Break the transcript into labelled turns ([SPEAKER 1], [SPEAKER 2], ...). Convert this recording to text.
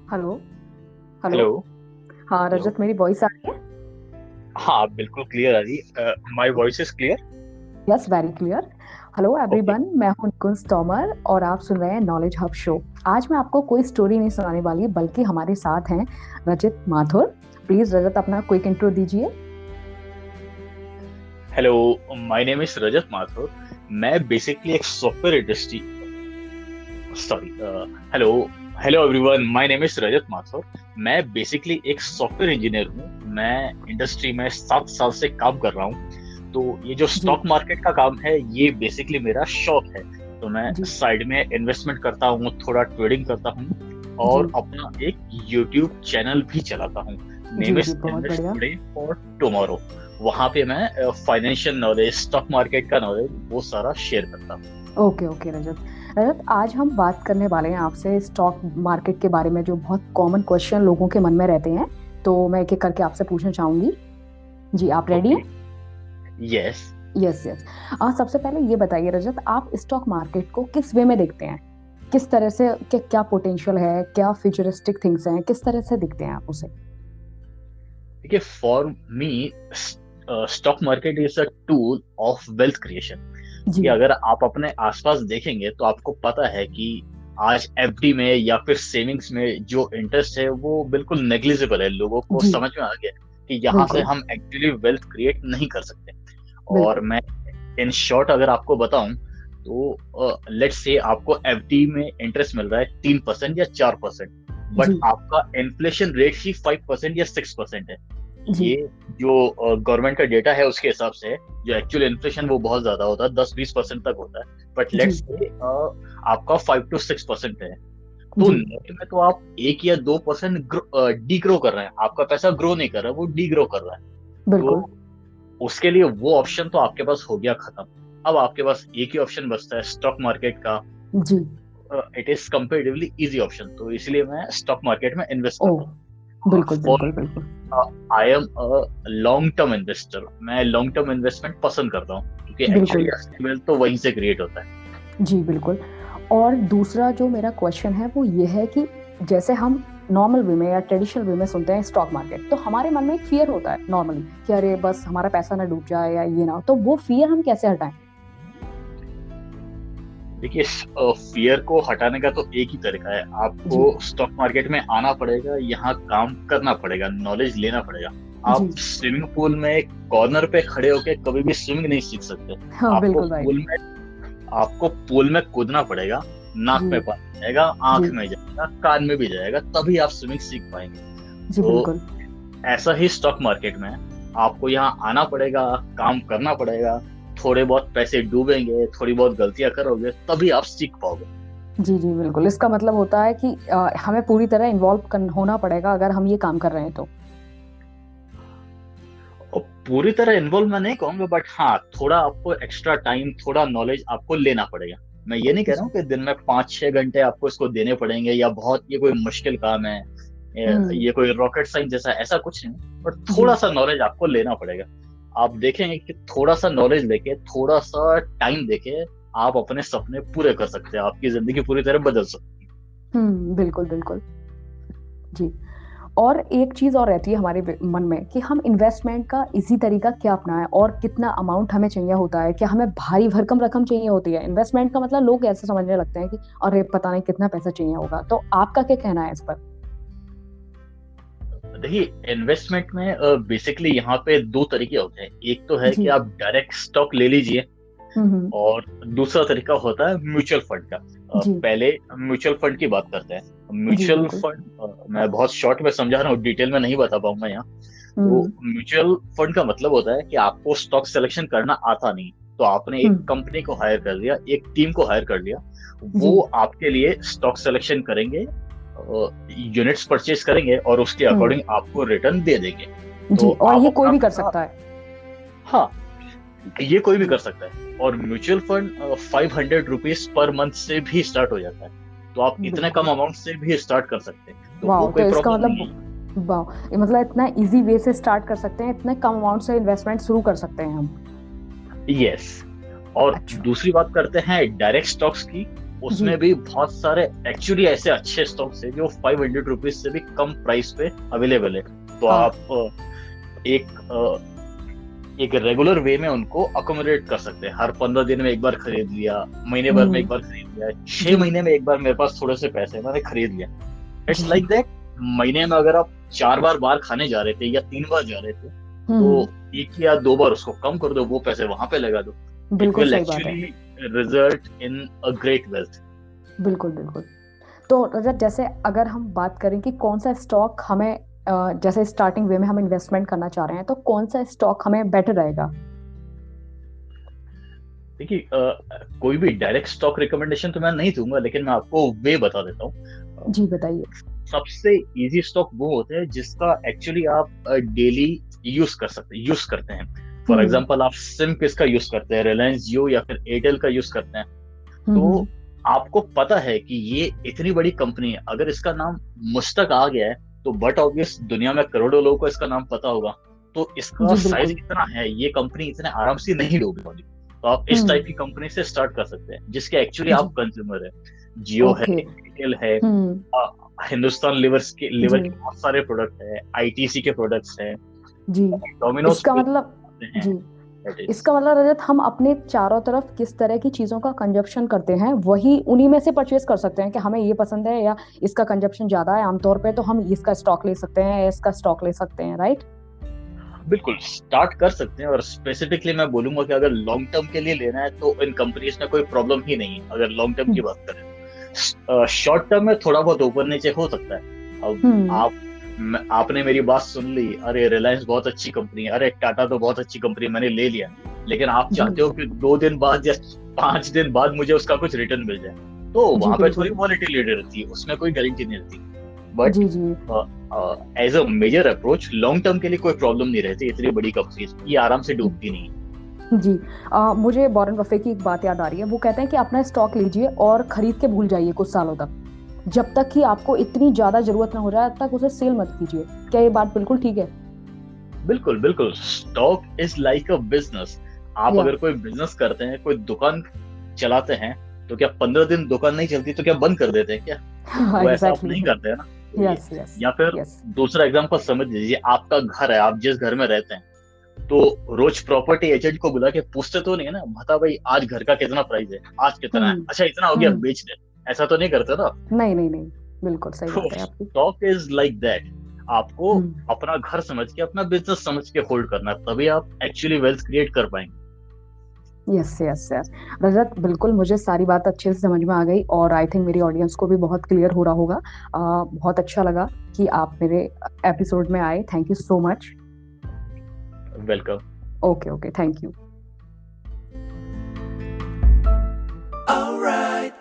[SPEAKER 1] Hello. Hello.
[SPEAKER 2] Hello.
[SPEAKER 1] हाँ
[SPEAKER 2] hello.
[SPEAKER 1] रजत, मेरी voice आ रही है?
[SPEAKER 2] हाँ, बिल्कुल क्लियर आ रही। My voice is clear.
[SPEAKER 1] Yes, very clear. Hello
[SPEAKER 2] okay.
[SPEAKER 1] Everyone, मैं हूं निकुंज तोमर और आप सुन रहे हैं नॉलेज हब शो। आज मैं आपको कोई स्टोरी नहीं सुनाने वाली, बल्कि हमारे साथ हैं रजत माथुर। प्लीज रजत, अपना क्विक इंट्रो दीजिए।
[SPEAKER 2] Hello, my name is Rajat Mathur. मैं बेसिकली एक software industry sorry hello hello everyone, my name is Rajat Mathur. मैं बेसिकली एक सॉफ्टवेयर इंजीनियर हूँ। मैं इंडस्ट्री में 7 साल से काम कर रहा हूँ। तो ये जो
[SPEAKER 1] जी।
[SPEAKER 2] स्टॉक मार्केट का काम है, ये बेसिकली मेरा शौक है। तो मैं
[SPEAKER 1] जी।
[SPEAKER 2] साइड में इन्वेस्टमेंट करता हूँ, थोड़ा ट्रेडिंग करता हूँ और
[SPEAKER 1] जी।
[SPEAKER 2] अपना एक यूट्यूब चैनल भी चलाता हूँ। नेम
[SPEAKER 1] जी। जी,
[SPEAKER 2] इज
[SPEAKER 1] बहुत
[SPEAKER 2] इन्वेस्ट
[SPEAKER 1] बढ़िया।
[SPEAKER 2] Today for tomorrow. वहां पे मैं फाइनेंशियल नॉलेज, स्टॉक मार्केट का नॉलेज, वो सारा शेयर करता हूँ।
[SPEAKER 1] ओके ओके रजत। रजत, आज हम बात करने वाले हैं आपसे स्टॉक मार्केट के बारे में, जो बहुत कॉमन क्वेश्चन लोगों के मन में रहते हैं। तो मैं एक एक करके आपसे पूछना चाहूंगी। जी, आप रेडी
[SPEAKER 2] ओके।
[SPEAKER 1] हैं?
[SPEAKER 2] यस।
[SPEAKER 1] Yes yes. सबसे पहले ये बताइए रजत, आप स्टॉक मार्केट को किस वे में देखते हैं? किस तरह से, क्या पोटेंशियल है, क्या फ्यूचरिस्टिक थिंग्स हैं, किस तरह से दिखते हैं आप उसे?
[SPEAKER 2] देखिए, for me stock market is a tool of wealth creation.
[SPEAKER 1] जी।
[SPEAKER 2] देखिए, अगर आप अपने आसपास देखेंगे तो आपको पता है कि आज एफडी में या फिर सेविंग्स में जो इंटरेस्ट है वो बिल्कुल नेग्लिजिबल है। लोगों को
[SPEAKER 1] जी।
[SPEAKER 2] समझ में आ गया कि यहाँ से
[SPEAKER 1] बिल्कुल।
[SPEAKER 2] हम एक्चुअली वेल्थ क्रिएट नहीं कर सकते। और
[SPEAKER 1] बिल्कुल।
[SPEAKER 2] मैं इन शॉर्ट अगर आपको बताऊं तो लेट्स से आपको एफडी में इंटरेस्ट मिल रहा है 3% या 4%। बट
[SPEAKER 1] जी।
[SPEAKER 2] आपका इन्फ्लेशन रेट ही 5% या 6% है।
[SPEAKER 1] जी।
[SPEAKER 2] ये जो गवर्नमेंट का डेटा है उसके हिसाब से जो एक्चुअल इन्फ्लेशन वो बहुत ज्यादा होता है, 10-20% तक होता है। But
[SPEAKER 1] ji.
[SPEAKER 2] लेट्स से आपका 5 to 6% है। तो
[SPEAKER 1] जी।
[SPEAKER 2] नेट में तो आप 1 या 2% डी ग्रो कर रहे हैं, आपका पैसा ग्रो नहीं कर रहा है, वो डी ग्रो कर रहा है। तो
[SPEAKER 1] बिल्कुल।
[SPEAKER 2] उसके लिए वो ऑप्शन तो आपके पास हो गया खत्म। अब आपके पास एक ही ऑप्शन बचता है, स्टॉक मार्केट का।
[SPEAKER 1] जी।
[SPEAKER 2] It is comparatively easy option, तो इसलिए मैं स्टॉक मार्केट में इन्वेस्ट
[SPEAKER 1] ओ,
[SPEAKER 2] करता हूँ।
[SPEAKER 1] बिल्कुल
[SPEAKER 2] फॉर
[SPEAKER 1] बिल्कुल बिल्कुल।
[SPEAKER 2] I am a long term investor. मैं लॉन्ग टर्म इन्वेस्टमेंट पसंद करता हूँ क्योंकि एक्चुअली
[SPEAKER 1] बिल्कुल।
[SPEAKER 2] असली वेल्थ तो वहीं से क्रिएट होता है।
[SPEAKER 1] जी बिल्कुल। और दूसरा जो मेरा क्वेश्चन है वो ये है कि जैसे हम नॉर्मल वे में या ट्रेडिशनल वे में सुनते हैं स्टॉक मार्केट, तो हमारे मन में एक फियर होता है नॉर्मली कि अरे बस हमारा पैसा ना डूब जाए या ये ना हो। तो वो फियर हम कैसे हटाएं?
[SPEAKER 2] देखिए, फियर को हटाने का तो एक ही तरीका है, आपको
[SPEAKER 1] जी।
[SPEAKER 2] स्टॉक मार्केट में आना पड़ेगा, यहाँ काम करना पड़ेगा, नॉलेज लेना पड़ेगा।
[SPEAKER 1] जी।
[SPEAKER 2] आप स्विमिंग पूल में कॉर्नर पे खड़े होके कभी भी स्विमिंग नहीं सीख सकते।
[SPEAKER 1] हाँ
[SPEAKER 2] आपको
[SPEAKER 1] बिल्कुल राइट।
[SPEAKER 2] पूल में आपको पूल में कूदना पड़ेगा। नाक
[SPEAKER 1] जी।
[SPEAKER 2] में पानी जाएगा,
[SPEAKER 1] जी।
[SPEAKER 2] आंख में जाएगा, कान में भी जाएगा, तभी आप स्विमिंग सीख पाएंगे।
[SPEAKER 1] जी
[SPEAKER 2] तो
[SPEAKER 1] बिल्कुल।
[SPEAKER 2] ऐसा ही स्टॉक मार्केट में है। आपको यहाँ आना पड़ेगा, काम करना पड़ेगा। थोड़े बहुत पैसे डूबेंगे, थोड़ी बहुत गलतियां करोगे, तभी आप सीख पाओगे।
[SPEAKER 1] जी जी बिल्कुल, इसका मतलब होता है कि हमें पूरी तरह इन्वॉल्व होना पड़ेगा अगर हम ये काम कर रहे हैं तो।
[SPEAKER 2] और पूरी तरह इन्वॉल्व मैं नहीं कहूंगा, बट हाँ, थोड़ा आपको एक्स्ट्रा टाइम, थोड़ा नॉलेज आपको लेना पड़ेगा। मैं ये नहीं कह रहा
[SPEAKER 1] जी।
[SPEAKER 2] हूँ कि दिन में 5-6 घंटे आपको इसको देने पड़ेंगे या बहुत ये कोई मुश्किल काम है,
[SPEAKER 1] हम्म।
[SPEAKER 2] ये कोई रॉकेट साइंस जैसा, ऐसा कुछ नहीं। बट
[SPEAKER 1] जी।
[SPEAKER 2] थोड़ा सा नॉलेज आपको लेना पड़ेगा। आप देखेंगे कि थोड़ा सा नॉलेज लेके, थोड़ा सा टाइम देके आप अपने सपने पूरे कर सकते हैं, आपकी जिंदगी पूरी तरह बदल सकती है।
[SPEAKER 1] बिल्कुल बिल्कुल। जी। और एक चीज और रहती है हमारे मन में कि हम इन्वेस्टमेंट का इजी तरीका क्या अपनाएं और कितना अमाउंट हमें चाहिए होता है, क्या हमें भारी भरकम रकम चाहिए होती है इन्वेस्टमेंट का? मतलब लोग ऐसे समझने लगते हैं कि अरे पता नहीं कितना पैसा चाहिए होगा। तो आपका क्या कहना है इस पर?
[SPEAKER 2] देखिए, इन्वेस्टमेंट में बेसिकली यहाँ पे दो तरीके होते हैं। एक तो है
[SPEAKER 1] जी।
[SPEAKER 2] कि आप डायरेक्ट स्टॉक ले लीजिए,
[SPEAKER 1] हम्म।
[SPEAKER 2] और दूसरा तरीका होता है म्यूचुअल फंड का।
[SPEAKER 1] जी।
[SPEAKER 2] पहले म्यूचुअल फंड की बात करते हैं।
[SPEAKER 1] जी
[SPEAKER 2] म्यूचुअल
[SPEAKER 1] बिल्कुल।
[SPEAKER 2] फंड मैं बहुत शॉर्ट में समझा रहा हूँ, डिटेल में नहीं बता पाऊंगा यहाँ। तो
[SPEAKER 1] हम्म।
[SPEAKER 2] म्यूचुअल फंड का मतलब होता है कि आपको स्टॉक सिलेक्शन करना आता नहीं, तो आपने एक
[SPEAKER 1] हम्म।
[SPEAKER 2] कंपनी को हायर कर लिया, एक टीम को हायर कर लिया।
[SPEAKER 1] जी।
[SPEAKER 2] वो आपके लिए स्टॉक सिलेक्शन करेंगे, यूनिट्स परचेज करेंगे और उसके
[SPEAKER 1] हम्म।
[SPEAKER 2] अकॉर्डिंग आपको रिटर्न दे देंगे। तो
[SPEAKER 1] जी, और
[SPEAKER 2] आप
[SPEAKER 1] ये कोई
[SPEAKER 2] अपना
[SPEAKER 1] भी कर
[SPEAKER 2] पैसा,
[SPEAKER 1] सकता है?
[SPEAKER 2] हाँ, ये कोई भी
[SPEAKER 1] जी।
[SPEAKER 2] कर सकता है। और mutual fund 500 rupees per month से भी स्टार्ट हो जाता है। तो आप इतने कम
[SPEAKER 1] बिल्कुल।
[SPEAKER 2] अमाउंट से भी स्टार्ट कर सकते हैं, तो वो
[SPEAKER 1] वाह,
[SPEAKER 2] कोई
[SPEAKER 1] तो इसका
[SPEAKER 2] प्रॉब्लम नहीं है।
[SPEAKER 1] मतलब वाह, ये मतलब इतना इजी वे से स्टार्ट कर सकते हैं, इतने कम अमाउंट से इन्वेस्टमेंट शुरू कर सकते हैं हम।
[SPEAKER 2] यस। और
[SPEAKER 1] अच्छा।
[SPEAKER 2] दूसरी बात करते हैं डायरेक्ट स्टॉक्स की। उसमें भी बहुत सारे एक्चुअली ऐसे अच्छे स्टॉक्स है जो 500 रुपीज से भी कम प्राइस पे अवेलेबल है। तो आप एक रेगुलर वे में उनको अकोमोडेट कर सकते हैं। हर 15 दिन में एक बार खरीद लिया, महीने भर में एक बार खरीद लिया, 6 महीने में एक बार मेरे पास थोड़े से पैसे मैंने खरीद लिया। It's like that. महीने में अगर आप 4 बार बाहर खाने जा रहे थे या 3 बार जा रहे थे, तो 1 या 2 बार उसको कम कर दो, वो पैसे वहां पे लगा दो।
[SPEAKER 1] बिल्कुल सही बात है।
[SPEAKER 2] Result in a great wealth.
[SPEAKER 1] बिल्कुल बिल्कुल। तो रजत, जैसे अगर हम बात करें कि कौन सा स्टॉक हमें जैसे स्टार्टिंग वे में हम इन्वेस्टमेंट करना चाह रहे हैं, तो कौन सा स्टॉक हमें बेटर रहेगा?
[SPEAKER 2] देखिए, कोई भी डायरेक्ट स्टॉक रिकमेंडेशन तो मैं नहीं दूंगा, लेकिन मैं आपको वे बता देता हूँ।
[SPEAKER 1] जी बताइए।
[SPEAKER 2] सबसे इजी स्टॉक वो होते हैं जिसका एक्चुअली आप डेली यूज करते हैं। फॉर एग्जांपल, आप सिम किसका यूज करते हैं, रिलायंस जियो या फिर एयरटेल का यूज करते हैं, तो आपको पता है कि ये इतनी बड़ी कंपनी है, अगर इसका नाम मुझ तक आ गया है तो बट ऑब्वियस दुनिया में करोड़ों लोगों को इसका नाम पता होगा, तो इसका साइज इतना है, ये कंपनी इतने आराम से नहीं डूबेगी। तो आप इस टाइप की कंपनी से स्टार्ट कर सकते हैं जिसके एक्चुअली आप कंज्यूमर है। जियो है, एयरटेल है, हिंदुस्तान लिवर के बहुत सारे प्रोडक्ट है, आईटीसी के प्रोडक्ट्स हैं, डोमिनोज। इसका मतलब
[SPEAKER 1] रजत, हम अपने चारों तरफ किस तरह की चीजों का कंजप्शन करते हैं वही उन्हीं में से परचेज कर सकते हैं कि हमें ये पसंद है या इसका कंजप्शन ज्यादा है आमतौर पे, तो हम इसका स्टॉक ले सकते हैं या इसका स्टॉक ले सकते हैं, राइट?
[SPEAKER 2] बिल्कुल स्टार्ट कर सकते हैं। और स्पेसिफिकली मैं बोलूंगा कि अगर लॉन्ग टर्म के लिए लेना है तो इन कंपनीज में कोई प्रॉब्लम ही नहीं है, अगर लॉन्ग टर्म की बात करें। शॉर्ट टर्म में थोड़ा बहुत ऊपर नीचे हो सकता है। अब आपने मेरी बात सुन ली, अरे रिलायंस बहुत अच्छी कंपनी है, अरे टाटा तो बहुत अच्छी कंपनी, मैंने ले लिया, लेकिन आप चाहते हो कि 2 दिन बाद या 5 दिन बाद मुझे उसका कुछ रिटर्न मिल जाए, तो वहां पे थोड़ी वॉलेटिलिटी रहती है, उसमें कोई गारंटी नहीं रहती। But as a major approach long term के लिए कोई प्रॉब्लम नहीं रहती। इतनी बड़ी कंपनीज ये आराम से डूबती नहीं है।
[SPEAKER 1] जी, मुझे वॉरेन बफे की एक बात याद आ रही है। वो कहते हैं कि अपना स्टॉक लीजिए और खरीद के भूल जाइए कुछ सालों तक, जब तक कि आपको इतनी ज्यादा जरूरत ना हो जाए तब तक उसे सेल मत कीजिए। क्या ये बात बिल्कुल ठीक है?
[SPEAKER 2] बिल्कुल बिल्कुल। Stock is like a business. आप अगर कोई बिजनेस करते हैं, कोई दुकान चलाते हैं, तो क्या 15 दिन दुकान नहीं चलती तो क्या बंद कर देते हैं क्या? वो ऐसा आप नहीं करते हैं ना। या फिर दूसरा एग्जांपल समझ लीजिए, आपका घर है, आप जिस घर में रहते हैं, तो रोज प्रॉपर्टी एजेंट को बुला के पूछते तो नहीं है ना, बता भाई आज घर का कितना प्राइस है, आज कितना है, अच्छा इतना हो गया बेच दे, ऐसा तो नहीं करते ना।
[SPEAKER 1] नहीं, बिल्कुल सही बात है आपकी।
[SPEAKER 2] Stock is like that. आपको अपना घर समझ के, अपना बिजनेस समझ के होल्ड करना है, तभी आप एक्चुअली वेल्थ क्रिएट कर पाएंगे।
[SPEAKER 1] यस रजत, बिल्कुल मुझे सारी बात अच्छे से समझ में आ गई और आई थिंक मेरी ऑडियंस को भी बहुत क्लियर हो रहा होगा। बहुत अच्छा लगा कि आप मेरे एपिसोड में आए। Thank you so much.
[SPEAKER 2] Welcome.
[SPEAKER 1] Okay, thank you.
[SPEAKER 3] All right.